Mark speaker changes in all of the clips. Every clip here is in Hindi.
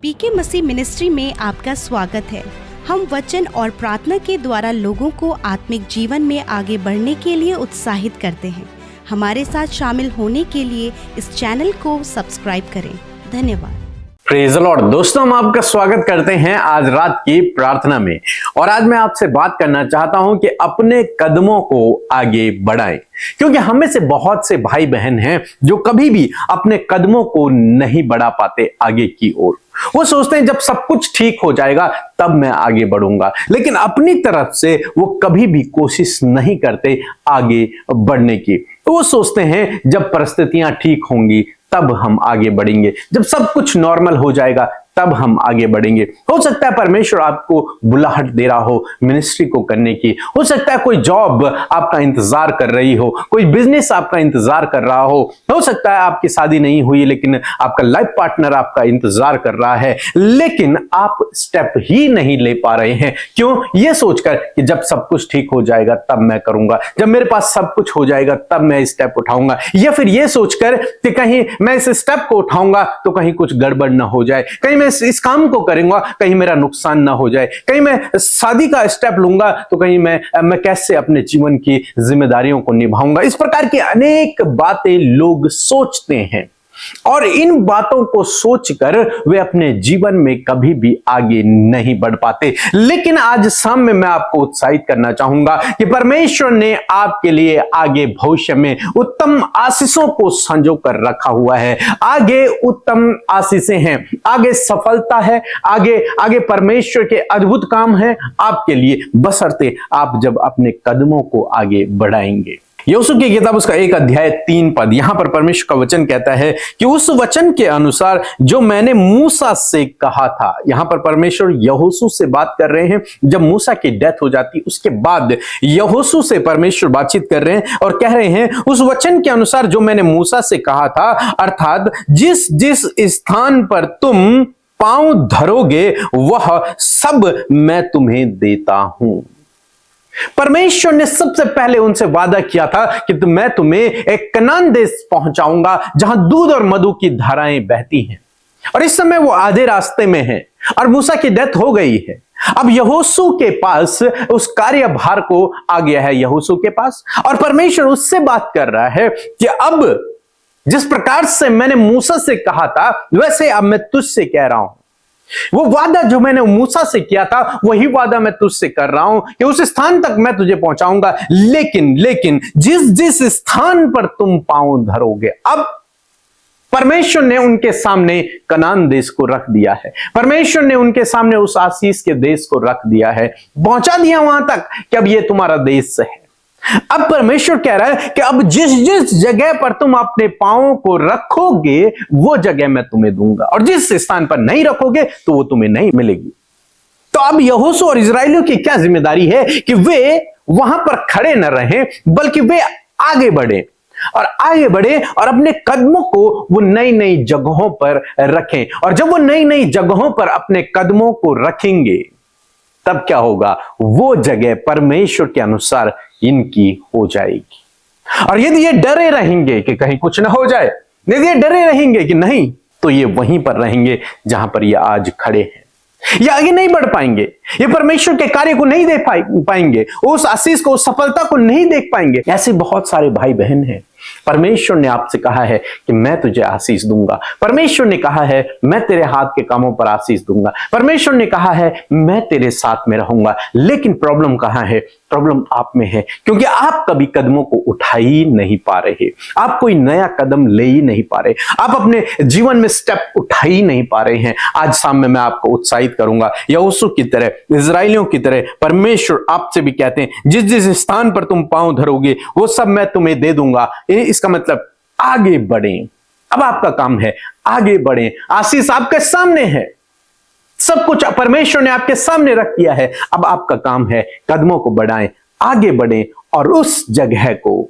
Speaker 1: पीके मसीह मिनिस्ट्री में आपका स्वागत है। हम वचन और प्रार्थना के द्वारा लोगों को आत्मिक जीवन में आगे बढ़ने के लिए उत्साहित करते हैं। हमारे साथ शामिल होने के लिए इस चैनल को सब्सक्राइब करें। धन्यवाद।
Speaker 2: Praise the Lord. दोस्तों, हम आपका स्वागत करते हैं आज रात की प्रार्थना में। और आज मैं आपसे बात करना चाहता हूं कि अपने कदमों को आगे बढ़ाएं, क्योंकि हमें से बहुत से भाई बहन हैं जो कभी भी अपने कदमों को नहीं बढ़ा पाते आगे की ओर। वो सोचते हैं जब सब कुछ ठीक हो जाएगा तब मैं आगे बढ़ूंगा, लेकिन अपनी तरफ से वो कभी भी कोशिश नहीं करते आगे बढ़ने की। तो वो सोचते हैं जब परिस्थितियां ठीक होंगी तब हम आगे बढ़ेंगे, जब सब कुछ नॉर्मल हो जाएगा तब हम आगे बढ़ेंगे। हो सकता है परमेश्वर आपको बुलाहट दे रहा हो मिनिस्ट्री को करने की, हो सकता है कोई जॉब आपका इंतजार कर रही हो, कोई बिजनेस आपका इंतजार कर रहा हो सकता है आपकी शादी नहीं हुई लेकिन आपका लाइफ पार्टनर आपका इंतजार कर रहा है, लेकिन आप स्टेप ही नहीं ले पा रहे हैं। क्यों? ये सोचकर कि जब सब कुछ ठीक हो जाएगा तब मैं करूंगा, जब मेरे पास सब कुछ हो जाएगा तब मैं स्टेप उठाऊंगा, या फिर ये सोचकर कि कहीं मैं इस स्टेप को उठाऊंगा तो कहीं कुछ गड़बड़ ना हो जाए, कहीं मैं इस काम को करूंगा कहीं मेरा नुकसान ना हो जाए, कहीं मैं शादी का स्टेप लूंगा तो कहीं मैं कैसे अपने जीवन की जिम्मेदारियों को निभाऊंगा। इस प्रकार की अनेक बातें लोग सोचते हैं और इन बातों को सोचकर वे अपने जीवन में कभी भी आगे नहीं बढ़ पाते। लेकिन आज शाम में मैं आपको उत्साहित करना चाहूंगा कि परमेश्वर ने आपके लिए आगे भविष्य में उत्तम आशीषों को संजो कर रखा हुआ है। आगे उत्तम आशीषें हैं, आगे सफलता है, आगे परमेश्वर के अद्भुत काम है आपके लिए, बशर्ते आप जब अपने कदमों को आगे बढ़ाएंगे। यहोशू की किताब उसका 1 अध्याय 3 पद, यहां पर परमेश्वर का वचन कहता है कि उस वचन के अनुसार जो मैंने मूसा से कहा था। यहां पर परमेश्वर यहोशू से बात कर रहे हैं। जब मूसा की डेथ हो जाती उसके बाद यहोशू से परमेश्वर बातचीत कर रहे हैं और कह रहे हैं उस वचन के अनुसार जो मैंने मूसा से कहा था, अर्थात जिस जिस स्थान पर तुम पांव धरोगे वह सब मैं तुम्हें देता हूं। परमेश्वर ने सबसे पहले उनसे वादा किया था कि मैं तुम्हें एक कनान देश पहुंचाऊंगा जहां दूध और मधु की धाराएं बहती हैं। और इस समय वो आधे रास्ते में हैं और मूसा की डेथ हो गई है। अब यहोशू के पास उस कार्यभार को आ गया है, यहोशू के पास, और परमेश्वर उससे बात कर रहा है कि अब जिस प्रकार से मैंने मूसा से कहा था वैसे अब मैं तुझसे कह रहा हूं। वो वादा जो मैंने मूसा से किया था वही वादा मैं तुझसे कर रहा हूं कि उस स्थान तक मैं तुझे पहुंचाऊंगा, लेकिन जिस जिस स्थान पर तुम पांव धरोगे। अब परमेश्वर ने उनके सामने कनान देश को रख दिया है, परमेश्वर ने उनके सामने उस आशीष के देश को रख दिया है, पहुंचा दिया वहां तक कि अब ये तुम्हारा देश है। अब परमेश्वर कह रहा है कि अब जिस जिस जगह पर तुम अपने पांवों को रखोगे वो जगह मैं तुम्हें दूंगा, और जिस स्थान पर नहीं रखोगे तो वो तुम्हें नहीं मिलेगी। तो अब यहोशू और इस्राएलियों की क्या जिम्मेदारी है कि वे वहां पर खड़े न रहें, बल्कि वे आगे बढ़े और अपने कदमों को वो नई नई जगहों पर रखें। और जब वो नई नई जगहों पर अपने कदमों को रखेंगे तब क्या होगा? वो जगह परमेश्वर के अनुसार इनकी हो जाएगी। और यदि ये डरे रहेंगे कि कहीं कुछ ना हो जाए, यदि ये डरे रहेंगे कि नहीं, तो ये वहीं पर रहेंगे जहां पर ये आज खड़े हैं। ये आगे नहीं बढ़ पाएंगे, ये परमेश्वर के कार्य को नहीं देख पाएंगे, उस आशीष को, उस सफलता को नहीं देख पाएंगे। ऐसे बहुत सारे भाई बहन हैं। परमेश्वर ने आपसे कहा है कि मैं तुझे आशीष दूंगा, परमेश्वर ने कहा है मैं तेरे हाथ के कामों पर आशीष दूंगा, परमेश्वर ने कहा है मैं तेरे साथ में रहूंगा। लेकिन प्रॉब्लम कहां है? प्रॉब्लम आप में है, क्योंकि आप कभी कदमों को उठा ही नहीं पा रहे, आप कोई नया कदम ले ही नहीं पा रहे, आप अपने जीवन में स्टेप उठा ही नहीं पा रहे हैं। आज शाम में मैं आपको उत्साहित करूंगा, यहोशू की तरह, इस्राएलियों की तरह परमेश्वर आपसे भी कहते हैं जिस जिस स्थान पर तुम पांव धरोगे वो सब मैं तुम्हें दे दूंगा। इसका मतलब आगे बढ़ें। अब आपका काम है आगे बढ़ें, आशीष आपके सामने है, सब कुछ परमेश्वर ने आपके सामने रख दिया है। अब आपका काम है कदमों को बढ़ाएं, आगे बढ़ें और उस जगह को,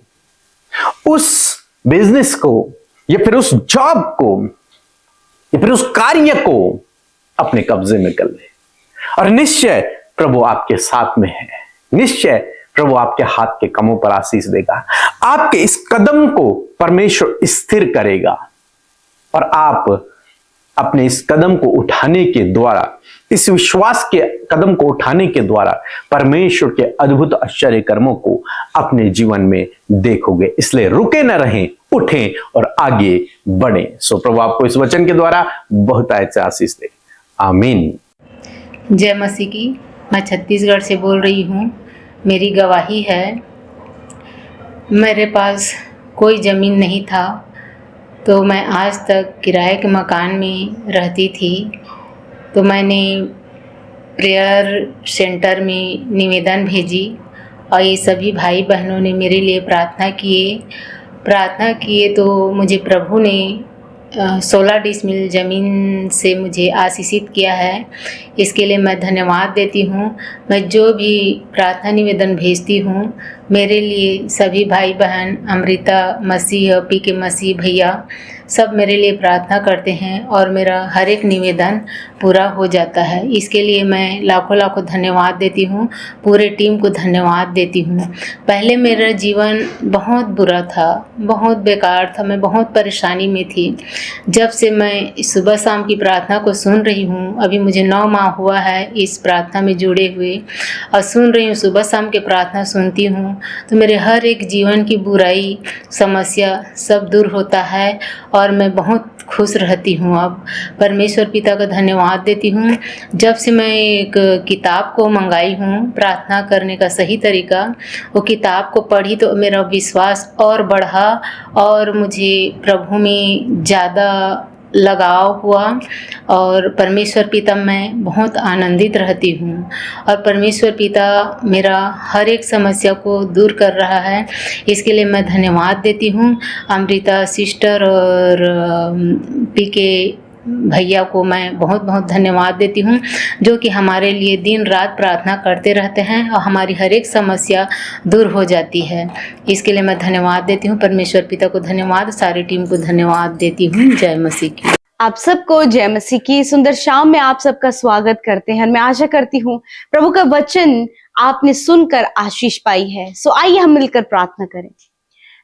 Speaker 2: उस बिजनेस को, या फिर उस जॉब को, या फिर उस कार्य को अपने कब्जे में कर ले। और निश्चय प्रभु आपके साथ में है, निश्चय प्रभु आपके हाथ के कामों पर आशीष देगा, आपके इस कदम को परमेश्वर स्थिर करेगा और आप अपने इस कदम को उठाने के द्वारा, इस विश्वास के कदम को उठाने के द्वारा परमेश्वर के अद्भुत आश्चर्य कर्मों को अपने जीवन में देखोगे। इसलिए रुके न रहें, उठें और आगे बढ़ें। सो प्रभु आपको इस वचन के द्वारा बहुत आशीष दे। आमीन।
Speaker 3: जय मसीह की। मैं छत्तीसगढ़ से बोल रही हूँ। मेरी गवाही है, मेरे पास कोई ज़मीन नहीं था, तो मैं आज तक किराए के मकान में रहती थी। तो मैंने प्रेयर सेंटर में निवेदन भेजी और ये सभी भाई बहनों ने मेरे लिए प्रार्थना किए तो मुझे प्रभु ने 16 डिसमिल ज़मीन से मुझे आशीषित किया है। इसके लिए मैं धन्यवाद देती हूँ। मैं जो भी प्रार्थना निवेदन भेजती हूँ, मेरे लिए सभी भाई बहन, अमृता मसीह, पी के मसीह भैया सब मेरे लिए प्रार्थना करते हैं और मेरा हर एक निवेदन पूरा हो जाता है। इसके लिए मैं लाखों लाखों धन्यवाद देती हूँ, पूरे टीम को धन्यवाद देती हूँ। पहले मेरा जीवन बहुत बुरा था, बहुत बेकार था, मैं बहुत परेशानी में थी। जब से मैं सुबह शाम की प्रार्थना को सुन रही हूँ, अभी मुझे 9 माह हुआ है इस प्रार्थना में जुड़े हुए, और सुन रही हूँ, सुबह शाम की प्रार्थना सुनती हूँ तो मेरे हर एक जीवन की बुराई, समस्या सब दूर होता है और मैं बहुत खुश रहती हूँ। अब परमेश्वर पिता का धन्यवाद देती हूँ। जब से मैं एक किताब को मंगाई हूँ, प्रार्थना करने का सही तरीका, वो किताब को पढ़ी तो मेरा विश्वास और बढ़ा और मुझे प्रभु में ज़्यादा लगाव हुआ और परमेश्वर पिता मैं बहुत आनंदित रहती हूँ और परमेश्वर पिता मेरा हर एक समस्या को दूर कर रहा है। इसके लिए मैं धन्यवाद देती हूँ। अमृता सिस्टर और पी के भैया को मैं बहुत बहुत धन्यवाद देती हूँ, जो कि हमारे लिए दिन रात प्रार्थना करते रहते हैं और हमारी हर एक समस्या दूर हो जाती है। इसके लिए मैं धन्यवाद देती हूँ। परमेश्वर पिता को धन्यवाद, सारी टीम को धन्यवाद देती हूँ। जय मसीह की।
Speaker 1: आप सबको जय मसीह की सुंदर शाम में आप सबका स्वागत करते हैं। मैं आशा करती हूँ प्रभु का वचन आपने सुनकर आशीष पाई है। सो आइए हम मिलकर प्रार्थना करें।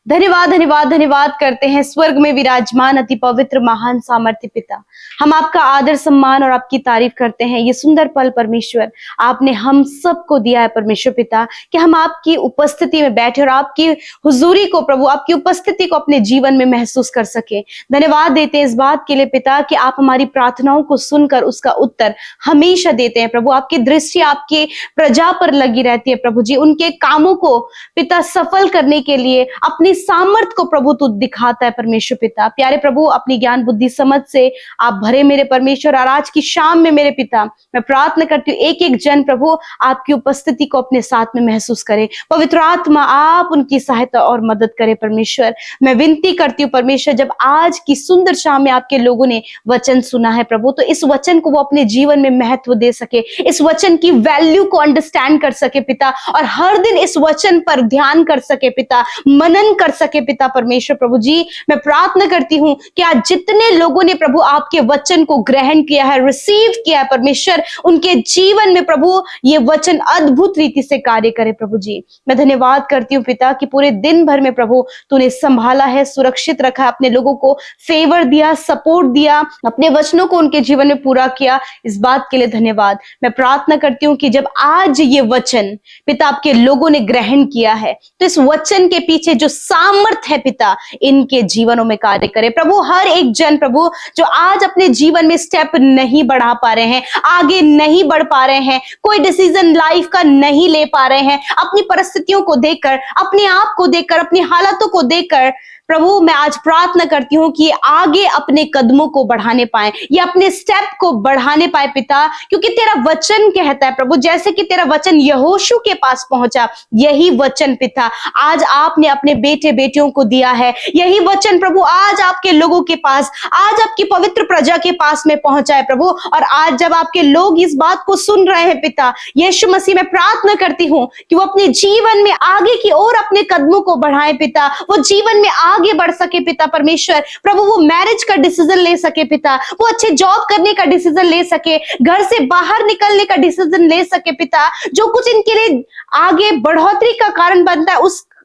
Speaker 1: धन्यवाद धन्यवाद धन्यवाद करते हैं स्वर्ग में विराजमान अति पवित्र महान सामर्थ्य पिता। हम आपका आदर सम्मान और आपकी तारीफ करते हैं। ये सुंदर पल परमेश्वर आपने हम सबको दिया है परमेश्वर पिता, कि हम आपकी उपस्थिति में बैठे और आपकी हुजूरी को प्रभु, आपकी उपस्थिति को अपने जीवन में महसूस कर सके। धन्यवाद देते हैं इस बात के लिए पिता कि आप हमारी प्रार्थनाओं को सुनकर उसका उत्तर हमेशा देते हैं प्रभु। आपकी दृष्टि आपके प्रजा पर लगी रहती है प्रभु जी। उनके कामों को पिता सफल करने के लिए अपनी सामर्थ को प्रभु तू दिखाता है परमेश्वर पिता। प्यारे प्रभु, अपनी ज्ञान बुद्धि समझ से आप भरे मेरे परमेश्वर। और आज की शाम में मेरे पिता मैं प्रार्थना करती हूँ एक एक जन प्रभु आपकी उपस्थिति को अपने साथ में महसूस करे। पवित्र आत्मा आप उनकी सहायता और मदद करे परमेश्वर। मैं विनती करती हूँ परमेश्वर, जब आज की सुंदर शाम में आपके लोगों ने वचन सुना है प्रभु, तो इस वचन को वो अपने जीवन में महत्व दे सके, इस वचन की वैल्यू को अंडरस्टैंड कर सके पिता, और हर दिन इस वचन पर ध्यान कर सके पिता, मनन कर सके पिता परमेश्वर। प्रभु जी, मैं प्रार्थना करती हूँ कि आज जितने लोगों ने प्रभु आपके वचन को ग्रहण किया है, रिसीव किया है परमेश्वर, उनके जीवन में प्रभु ये वचन अद्भुत रीति से कार्य करे प्रभु जी। मैं धन्यवाद करती हूँ पिता कि पूरे दिन भर में प्रभु तूने संभाला है, सुरक्षित रखा, अपने लोगों को फेवर दिया, सपोर्ट दिया, अपने वचनों को उनके जीवन में पूरा किया। इस बात के लिए धन्यवाद। मैं प्रार्थना करती हूँ कि जब आज ये वचन पिता आपके लोगों ने ग्रहण किया है, तो इस वचन के पीछे जो सामर्थ है पिता, इनके जीवनों में कार्य करे प्रभु। हर एक जन प्रभु जो आज अपने जीवन में स्टेप नहीं बढ़ा पा रहे हैं, आगे नहीं बढ़ पा रहे हैं, कोई डिसीजन लाइफ का नहीं ले पा रहे हैं, अपनी परिस्थितियों को देखकर, अपने आप को देखकर, अपनी हालातों को देखकर प्रभु मैं आज प्रार्थना करती हूँ कि आगे अपने कदमों को बढ़ाने पाए, ये अपने स्टेप को बढ़ाने पाए पिता, क्योंकि तेरा वचन कहता है प्रभु, जैसे कि तेरा वचन यहोशू के पास पहुंचा, यही वचन पिता आज आपने अपने बेटे बेटियों को दिया है। यही वचन प्रभु आज आपके लोगों के पास, आज आपकी पवित्र प्रजा के पास में पहुंचा है प्रभु। और आज जब आपके लोग इस बात को सुन रहे हैं पिता यीशु मसीह, मैं प्रार्थना करती हूँ कि वो अपने जीवन में आगे की ओर अपने कदमों को बढ़ाए पिता, वो जीवन में आगे बढ़ सके पिता परमेश्वर। प्रभु वो मैरिज का डिसीजन ले सके पिता, वो अच्छे जॉब करने का डिसीजन ले सके, घर से बाहर निकलने का डिसीजन ले सके पिता। जो कुछ इनके लिए आगे बढ़ोतरी का कारण बनता है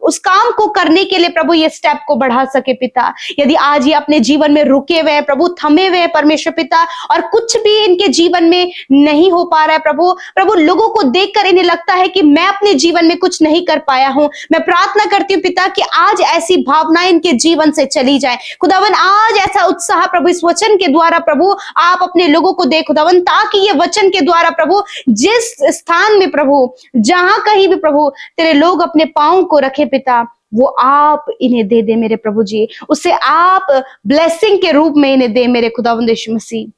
Speaker 1: उस काम को करने के लिए प्रभु ये स्टेप को बढ़ा सके पिता। यदि आज ये अपने जीवन में रुके हुए हैं प्रभु, थमे हुए हैं परमेश्वर पिता, और कुछ भी इनके जीवन में नहीं हो पा रहा है प्रभु लोगों को देखकर इन्हें लगता है कि मैं अपने जीवन में कुछ नहीं कर पाया हूं, मैं प्रार्थना करती हूँ पिता कि आज ऐसी भावनाएं इनके जीवन से चली जाए खुदावन। आज ऐसा उत्साह प्रभु इस वचन के द्वारा प्रभु आप अपने लोगों को दे खुदावन, ताकि ये वचन के द्वारा प्रभु जिस स्थान में प्रभु, जहां कहीं भी प्रभु तेरे लोग अपने पांव को रखे पिता, वो आप इन्हें दे दे मेरे प्रभु जी, उससे आप ब्लेसिंग के रूप में इन्हें दे मेरे खुदावंद यीशु मसीह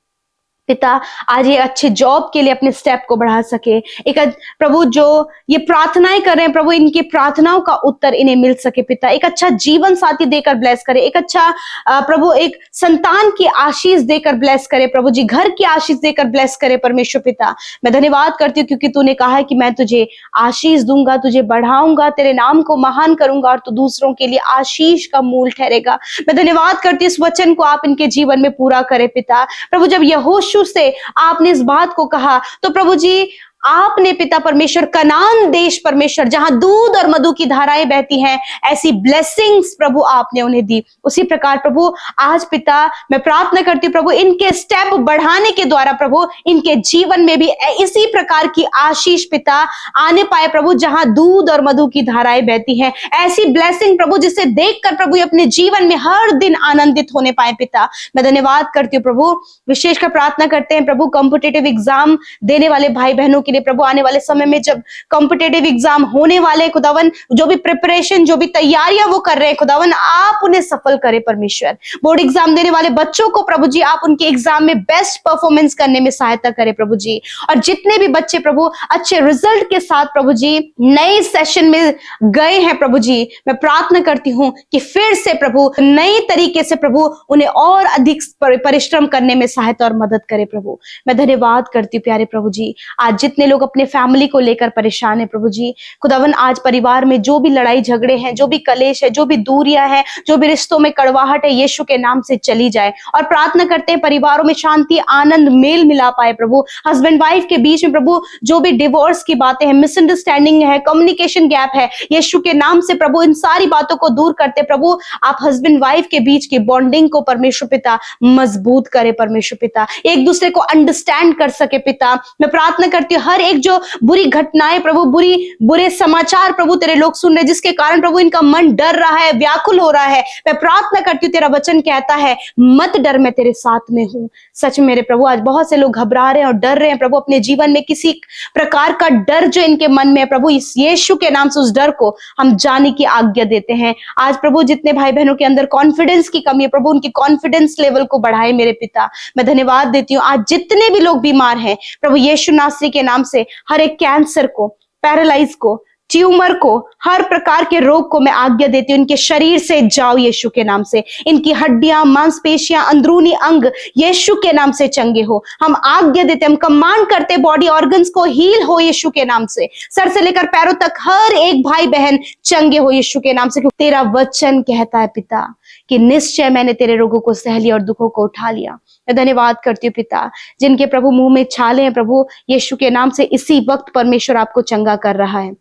Speaker 1: पिता। आज ये अच्छे जॉब के लिए अपने स्टेप को बढ़ा सके, एक प्रभु जो ये प्रार्थनाएं कर रहे हैं प्रभु, इनकी प्रार्थनाओं का उत्तर इन्हें मिल सके पिता। एक अच्छा जीवन साथी देकर ब्लेस करे, एक अच्छा प्रभु एक संतान की आशीष देकर ब्लेस करे प्रभु जी, घर की आशीष देकर ब्लेस करे परमेश्वर पिता। मैं धन्यवाद करती हूँ क्योंकि तूने कहा है कि मैं तुझे आशीष दूंगा, तुझे बढ़ाऊंगा, तेरे नाम को महान करूंगा और तू दूसरों के लिए आशीष का मूल ठहरेगा। मैं धन्यवाद करती हूँ इस वचन को आप इनके जीवन में पूरा करे पिता। प्रभु जब यहोशू से आपने इस बात को कहा तो प्रभु जी आपने पिता परमेश्वर कनान देश परमेश्वर, जहां दूध और मधु की धाराएं बहती हैं, ऐसी ब्लेसिंग्स प्रभु आपने उन्हें दी। उसी प्रकार प्रभु आज पिता मैं प्रार्थना करती हूँ प्रभु इनके स्टेप बढ़ाने के द्वारा प्रभु इनके जीवन में भी इसी प्रकार की आशीष पिता आने पाए प्रभु, जहां दूध और मधु की धाराएं बहती हैं। ऐसी ब्लेसिंग प्रभु जिसे देखकर प्रभु अपने जीवन में हर दिन आनंदित होने पाए पिता। मैं धन्यवाद करती हूँ प्रभु, विशेषकर प्रार्थना करते हैं प्रभु कॉम्पिटिटिव एग्जाम देने वाले भाई बहनों के प्रभु, आने वाले समय में जब कॉम्पिटिटिव एग्जाम होने वाले खुदावन, जो भी प्रिपरेशन, जो भी तैयारियां वो कर रहे हैं खुदावन, आप उन्हें सफल करें परमेश्वर। बोर्ड एग्जाम देने वाले बच्चों को प्रभु जी आप उनके एग्जाम में बेस्ट परफॉर्मेंस करने में सहायता करें प्रभु जी। और जितने भी बच्चे प्रभु अच्छे रिजल्ट के साथ प्रभु जी नए सेशन में गए हैं प्रभु जी, मैं प्रार्थना करती हूँ कि फिर से प्रभु नए तरीके से प्रभु उन्हें और अधिक परिश्रम करने में सहायता और मदद करे प्रभु। मैं धन्यवाद करती हूँ प्यारे प्रभु जी। आज जितने लोग अपने फैमिली को लेकर परेशान है प्रभु जी, खुदावन आज परिवार में जो भी लड़ाई झगड़े हैं, जो भी कलेश है, जो भी दूरियां हैं, जो भी रिश्तों में कड़वाहट है, यीशु के नाम से चली जाए। और प्रार्थना करते हैं परिवारों में शांति, आनंद, मेल मिला पाए प्रभु। हस्बैंड वाइफ के बीच में प्रभु जो भी डिवोर्स की बातें हैं, मिसअंडरस्टैंडिंग है, कम्युनिकेशन गैप है, यीशु के नाम से प्रभु इन सारी बातों को दूर करते प्रभु आप हस्बैंड वाइफ के बीच की बॉन्डिंग को परमेश्वर पिता मजबूत करे परमेश्वर पिता, एक दूसरे को अंडरस्टैंड कर सके पिता। मैं प्रार्थना करती हूँ हर एक जो बुरी घटनाएं प्रभु, बुरे समाचार प्रभु तेरे लोग सुन रहे, जिसके कारण प्रभु इनका मन डर रहा है, व्याकुल हो रहा है, मैं प्रार्थना करती हूँ तेरा वचन कहता है मत डर, मैं तेरे साथ में हूँ। सच मेरे प्रभु आज बहुत से लोग घबरा रहे हैं और डर रहे हैं प्रभु, अपने जीवन में किसी प्रकार का डर जो इनके मन में है प्रभु, इस यीशु के नाम से उस डर को हम जाने की आज्ञा देते हैं। आज प्रभु जितने भाई बहनों के अंदर कॉन्फिडेंस की कमी है प्रभु, उनकी कॉन्फिडेंस लेवल को बढ़ाए मेरे पिता। मैं धन्यवाद देती हूँ आज जितने भी लोग बीमार हैं प्रभु यीशु नासरी के नाम से, हर एक कैंसर को, पैरालाइज को, ट्यूमर को, हर प्रकार के रोग को मैं आज्ञा देती हूँ इनके शरीर से जाओ यीशु के नाम से। इनकी हड्डियां, मांसपेशियां, अंदरूनी अंग यीशु के नाम से चंगे हो। हम आज्ञा देते, हम कमांड करते बॉडी ऑर्गन्स को हील हो यीशु के नाम से। सर से लेकर पैरों तक हर एक भाई बहन चंगे हो यीशु के नाम से, क्योंकि तेरा वचन कहता है पिता कि निश्चय मैंने तेरे रोगों को सह लिया और दुखों को उठा लिया। मैं धन्यवाद करती हूँ पिता, जिनके प्रभु मुंह में छाले हैं प्रभु यीशु के नाम से इसी वक्त परमेश्वर आपको चंगा कर रहा है।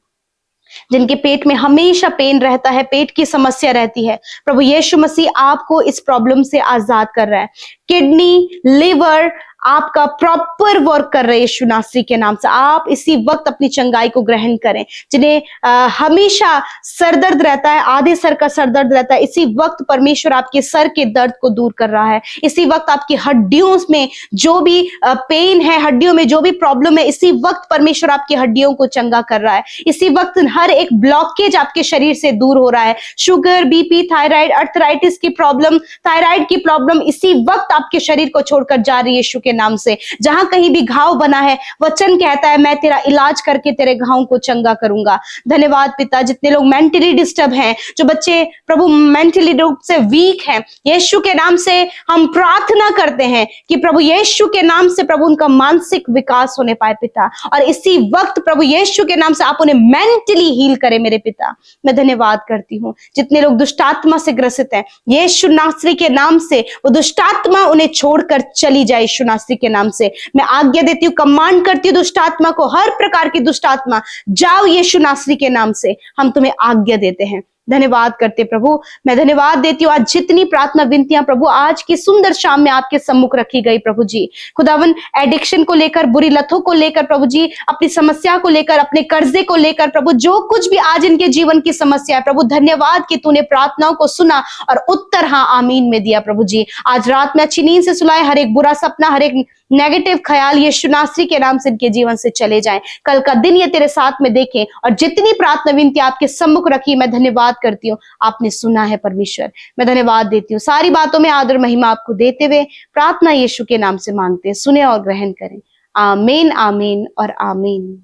Speaker 1: जिनके पेट में हमेशा पेन रहता है, पेट की समस्या रहती है, प्रभु यीशु मसीह आपको इस प्रॉब्लम से आजाद कर रहा है। किडनी, लिवर आपका प्रॉपर वर्क कर रहे यीशु नासरी के नाम से, आप इसी वक्त अपनी चंगाई को ग्रहण करें। जिन्हें हमेशा सर दर्द रहता है, आधे सर का सर दर्द रहता है, इसी वक्त परमेश्वर आपके सर के दर्द को दूर कर रहा है। इसी वक्त आपकी हड्डियों में जो भी पेन है, हड्डियों में जो भी प्रॉब्लम है, इसी वक्त परमेश्वर आपकी हड्डियों को चंगा कर रहा है। इसी वक्त हर एक ब्लॉकेज आपके शरीर से दूर हो रहा है। शुगर, बीपी, थायराइड, अर्थराइटिस की प्रॉब्लम, थायराइड की प्रॉब्लम इसी वक्त आपके शरीर को छोड़कर जा रही है यीशु के नाम से। जहां कहीं भी घाव बना है, वचन कहता है मैं तेरा इलाज करके तेरे घावों को चंगा करूंगा। धन्यवाद पिता। जितने लोग मेंटली डिस्टर्ब हैं, जो बच्चे प्रभु मेंटली रूप से वीक हैं, यीशु के नाम से हम प्रार्थना करते हैं कि प्रभु यीशु के नाम से प्रभु उनका मानसिक विकास होने पाए पिता, और इसी वक्त प्रभु यीशु के नाम से आप उन्हें मेंटली हील करें मेरे पिता। मैं धन्यवाद करती हूँ। जितने लोग दुष्टात्मा से ग्रसित हैं, यीशु नासरी के नाम से वो दुष्टात्मा उन्हें छोड़कर चली जाए यीशु नासरी के नाम से। मैं आज्ञा देती हूँ, कमांड करती हूँ दुष्टात्मा को, हर प्रकार की दुष्टात्मा जाओ यीशु नासरी के नाम से। हम तुम्हें आज्ञा देते हैं धन्यवाद करते प्रभु। मैं धन्यवाद देती हूँ आज जितनी प्रार्थना विनतियां प्रभु आज की सुंदर शाम में आपके सम्मुख रखी गई प्रभु जी। खुदावन एडिक्शन को लेकर, बुरी लतों को लेकर प्रभु जी, अपनी समस्या को लेकर, अपने कर्जे को लेकर प्रभु, जो कुछ भी आज इनके जीवन की समस्या है प्रभु, धन्यवाद कि तूने प्रार्थनाओं को सुना और उत्तर हाँ आमीन में दिया प्रभु जी। आज रात में अच्छी नींद से सुलाए, हर एक बुरा सपना, हर एक नेगेटिव ख्याल यीशु नासरी के नाम से इनके जीवन से चले जाएं। कल का दिन ये तेरे साथ में देखें और जितनी प्रार्थना विनती आपके सम्मुख रखी, मैं धन्यवाद करती हूँ, आपने सुना है परमेश्वर। मैं धन्यवाद देती हूँ, सारी बातों में आदर महिमा आपको देते हुए प्रार्थना यीशु के नाम से मांगते हैं, सुने और ग्रहण करें। आमीन, आमीन और आमीन।